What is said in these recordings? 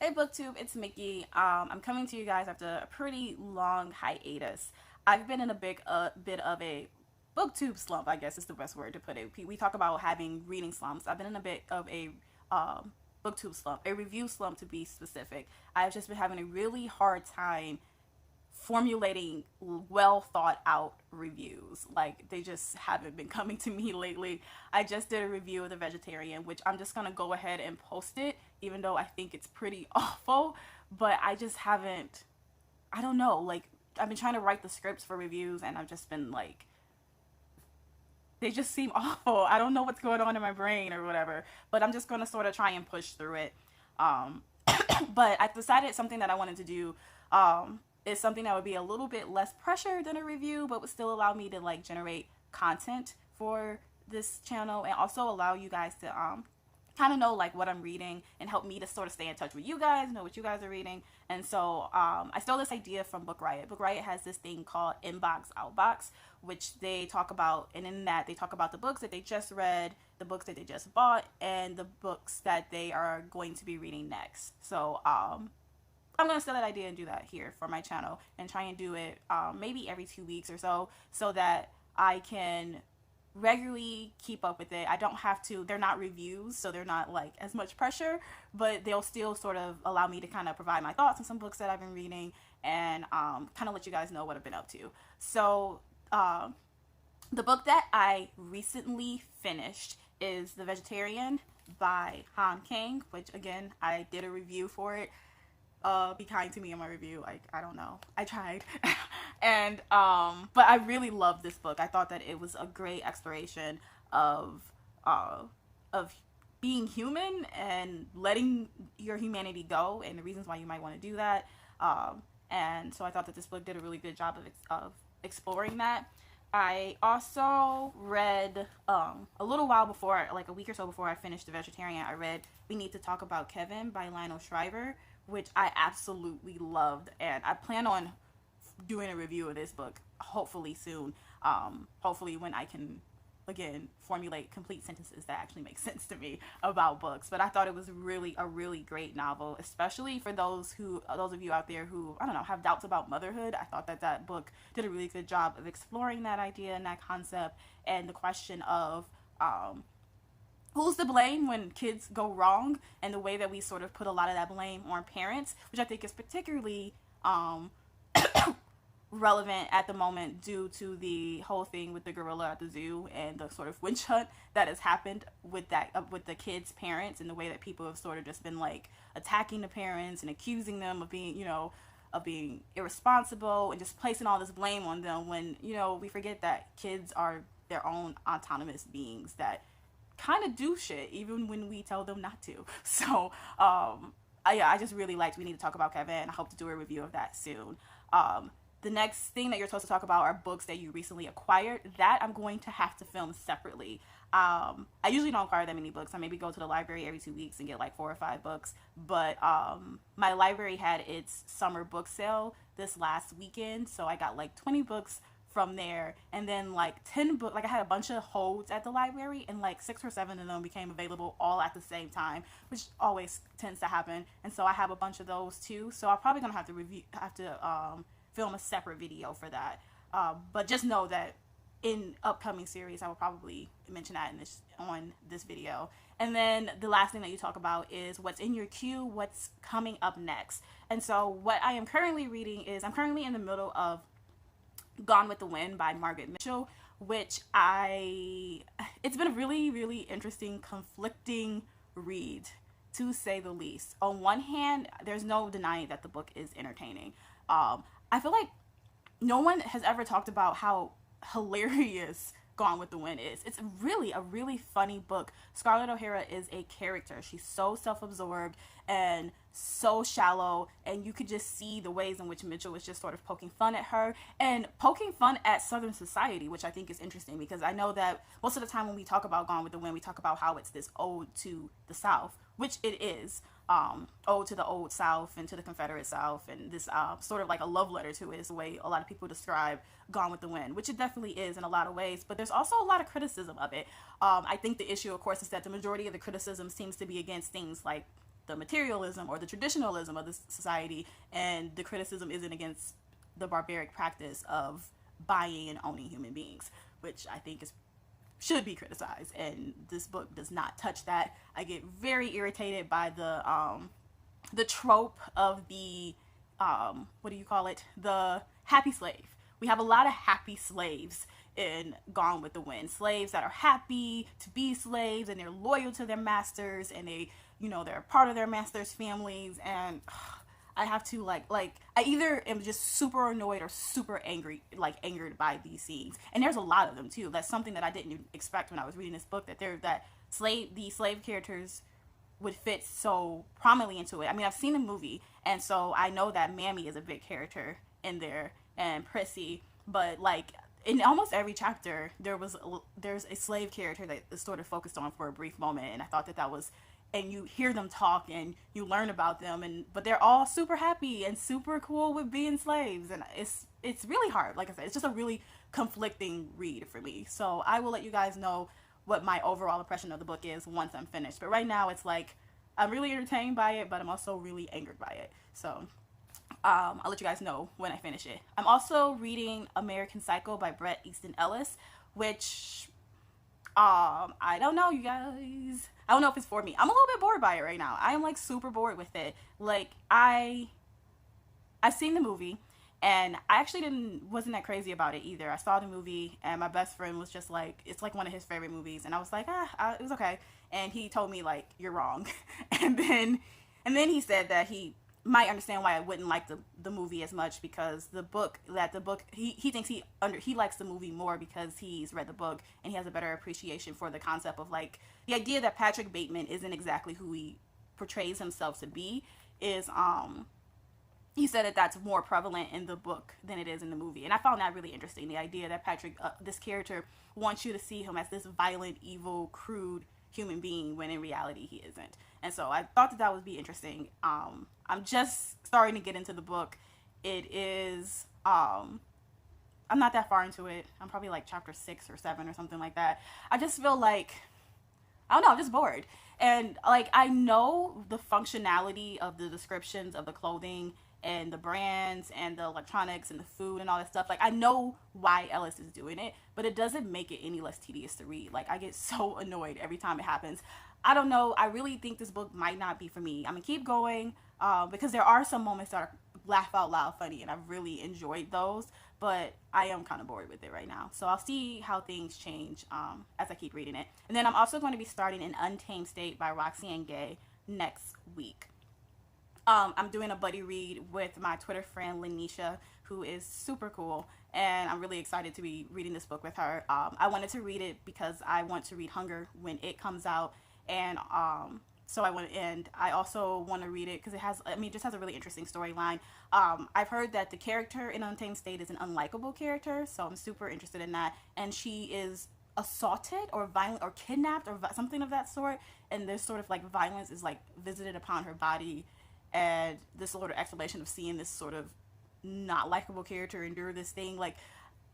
Hey BookTube, it's Mickey. I'm coming to you guys after a pretty long hiatus. I've been in a bit of a BookTube slump, I guess is the best word to put it. We talk about having reading slumps. I've been in a bit of a BookTube slump, a review slump to be specific. I've just been having a really hard time formulating well thought out reviews. Like, they just haven't been coming to me lately. I just did a review of The Vegetarian, which I'm just gonna go ahead and post it, even though I think it's pretty awful. But I just haven't, I don't know, like, I've been trying to write the scripts for reviews and I've just been like, they just seem awful. I don't know what's going on in my brain or whatever, but I'm just gonna sort of try and push through it. Um, but I decided something that I wanted to do is something that would be a little bit less pressure than a review, but would still allow me to like generate content for this channel and also allow you guys to kind of know like what I'm reading and help me to sort of stay in touch with you guys, know what you guys are reading. And so I stole this idea from Book Riot. Book Riot has this thing called Inbox Outbox, which they talk about, and in that they talk about the books that they just read, the books that they just bought, and the books that they are going to be reading next. So I'm gonna steal that idea and do that here for my channel and try and do it maybe every 2 weeks or so that I can regularly keep up with it. I don't have to, they're not reviews, so they're not like as much pressure, but they'll still sort of allow me to kind of provide my thoughts on some books that I've been reading and kind of let you guys know what I've been up to. So the book that I recently finished is The Vegetarian by Han Kang, which again, I did a review for it. Be kind to me in my review. Like, I don't know, I tried. And but I really loved this book. I thought that it was a great exploration of uh of being human and letting your humanity go and the reasons why you might want to do that. And so I thought that this book did a really good job of exploring that. I also read a little while before, like a week or so before I finished The Vegetarian, I read We Need to Talk About Kevin by Lionel Shriver, which I absolutely loved, and I plan on doing a review of this book hopefully soon. Hopefully when I can again formulate complete sentences that actually make sense to me about books. But I thought it was really a really great novel, especially for those of you out there who, I don't know, have doubts about motherhood. I thought that that book did a really good job of exploring that idea and that concept and the question of who's to blame when kids go wrong, and the way that we sort of put a lot of that blame on parents, which I think is particularly relevant at the moment due to the whole thing with the gorilla at the zoo and the sort of witch hunt that has happened with that with the kids' parents, and the way that people have sort of just been like attacking the parents and accusing them of being, of being irresponsible and just placing all this blame on them when, we forget that kids are their own autonomous beings that kind of do shit even when we tell them not to. So I just really liked We Need to Talk About Kevin. I hope to do a review of that soon. The next thing that you're supposed to talk about are books that you recently acquired. That I'm going to have to film separately. I usually don't acquire that many books. I maybe go to the library every 2 weeks and get like 4 or 5 books. But my library had its summer book sale this last weekend, so I got like 20 books from there, and then like 10 books. Like, I had a bunch of holds at the library, and like 6 or 7 of them became available all at the same time, which always tends to happen. And so I have a bunch of those too. So I'm probably gonna have to film a separate video for that. But just know that in upcoming series, I will probably mention that on this video. And then the last thing that you talk about is what's in your queue, what's coming up next. And so what I am currently reading is, I'm currently in the middle of Gone with the Wind by Margaret Mitchell, which it's been a really, really interesting, conflicting read, to say the least. On one hand, there's no denying that the book is entertaining. I feel like no one has ever talked about how hilarious Gone with the Wind is. It's really a really funny book. Scarlett O'Hara is a character. She's so self-absorbed and so shallow, and you could just see the ways in which Mitchell was just sort of poking fun at her and poking fun at Southern society, which I think is interesting, because I know that most of the time when we talk about Gone with the Wind, we talk about how it's this ode to the South, which it is. Ode to the old South and to the Confederate South, and this sort of like a love letter to it is the way a lot of people describe Gone with the Wind, which it definitely is in a lot of ways, but there's also a lot of criticism of it. I think the issue, of course, is that the majority of the criticism seems to be against things like the materialism or the traditionalism of this society, and the criticism isn't against the barbaric practice of buying and owning human beings, which I think is should be criticized, and this book does not touch that. I get very irritated by the trope of the what do you call it, the happy slave. We have a lot of happy slaves in Gone with the Wind, slaves that are happy to be slaves, and they're loyal to their masters, and they, you know, they're part of their masters' families. And I have to like I either am just super annoyed or super angry, like angered by these scenes. And there's a lot of them too. That's something that I didn't expect when I was reading this book, that the slave characters would fit so prominently into it. I mean, I've seen the movie, and so I know that Mammy is a big character in there, and Prissy, but like in almost every chapter there's a slave character that is sort of focused on for a brief moment, and I thought that was, and you hear them talk and you learn about them, but they're all super happy and super cool with being slaves, and it's really hard. Like I said, it's just a really conflicting read for me. So I will let you guys know what my overall impression of the book is once I'm finished. But right now it's like I'm really entertained by it, but I'm also really angered by it. So I'll let you guys know when I finish it. I'm also reading American Psycho by Bret Easton Ellis, which I don't know, you guys. I don't know if it's for me. I'm a little bit bored by it right now. I am like super bored with it. Like I've seen the movie, and I actually wasn't that crazy about it either. I saw the movie, and my best friend was just like, it's like one of his favorite movies, and I was like, it was okay. And he told me like, you're wrong. and then he said that he might understand why I wouldn't like the movie as much, because he thinks he likes the movie more because he's read the book and he has a better appreciation for the concept of like the idea that Patrick Bateman isn't exactly who he portrays himself to be. He said that that's more prevalent in the book than it is in the movie, and I found that really interesting. The idea that Patrick, this character, wants you to see him as this violent, evil, crude human being, when in reality he isn't. And so I thought that would be interesting. I'm just starting to get into the book. It is I'm not that far into it. I'm probably like chapter 6 or 7 or something like that. I just feel like, I don't know, I'm just bored. And like, I know the functionality of the descriptions of the clothing and the brands and the electronics and the food and all that stuff. Like, I know why Ellis is doing it, but it doesn't make it any less tedious to read. Like, I get so annoyed every time it happens. I don't know. I really think this book might not be for me. I'm gonna keep going because there are some moments that are laugh out loud funny, and I've really enjoyed those, but I am kind of bored with it right now. So I'll see how things change as I keep reading it. And then I'm also going to be starting An Untamed State by Roxane Gay next week. I'm doing a buddy read with my Twitter friend Lanisha, who is super cool, and I'm really excited to be reading this book with her. I wanted to read it because I want to read Hunger when it comes out, and I also want to read it because it just has a really interesting storyline. I've heard that the character in Untamed State is an unlikable character, so I'm super interested in that. And she is assaulted or violent or kidnapped or something of that sort, and this sort of like violence is like visited upon her body, and this sort of explanation of seeing this sort of not likable character endure this thing, like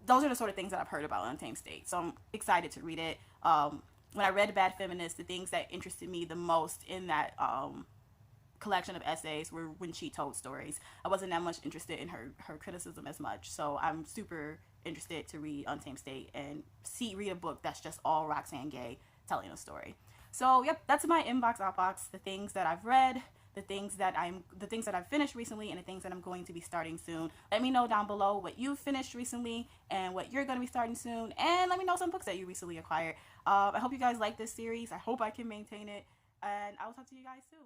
those are the sort of things that I've heard about Untamed State. So I'm excited to read it. When I read Bad Feminist, the things that interested me the most in that collection of essays were when she told stories. I wasn't that much interested in her criticism as much. So I'm super interested to read Untamed State and read a book that's just all Roxane Gay telling a story. So yep, that's my inbox, outbox, the things that I've read, the things that I've finished recently, and the things that I'm going to be starting soon. Let me know down below what you've finished recently and what you're going to be starting soon, and let me know some books that you recently acquired. I hope you guys like this series. I hope I can maintain it, and I will talk to you guys soon.